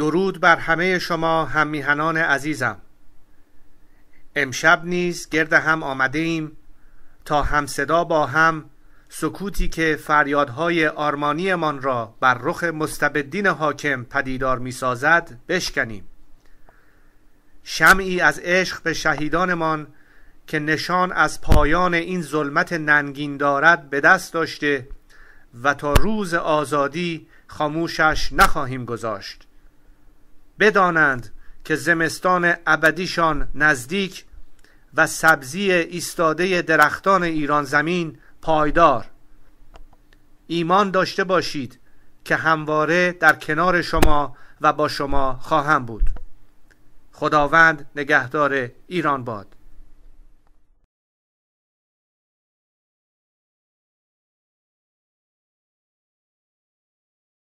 درود بر همه شما هم میهنان عزیزم. امشب نیز گرد هم آمده ایم تا هم صدا با هم سکوتی که فریادهای آرمانی من را بر رخ مستبدین حاکم پدیدار می سازد بشکنیم. شمعی از عشق به شهیدانمان که نشان از پایان این ظلمت ننگین دارد به دست داشته و تا روز آزادی خاموشش نخواهیم گذاشت. بدانند که زمستان ابدیشان نزدیک و سبزی ایستاده درختان ایران زمین پایدار. ایمان داشته باشید که همواره در کنار شما و با شما خواهم بود. خداوند نگهدار ایران باد.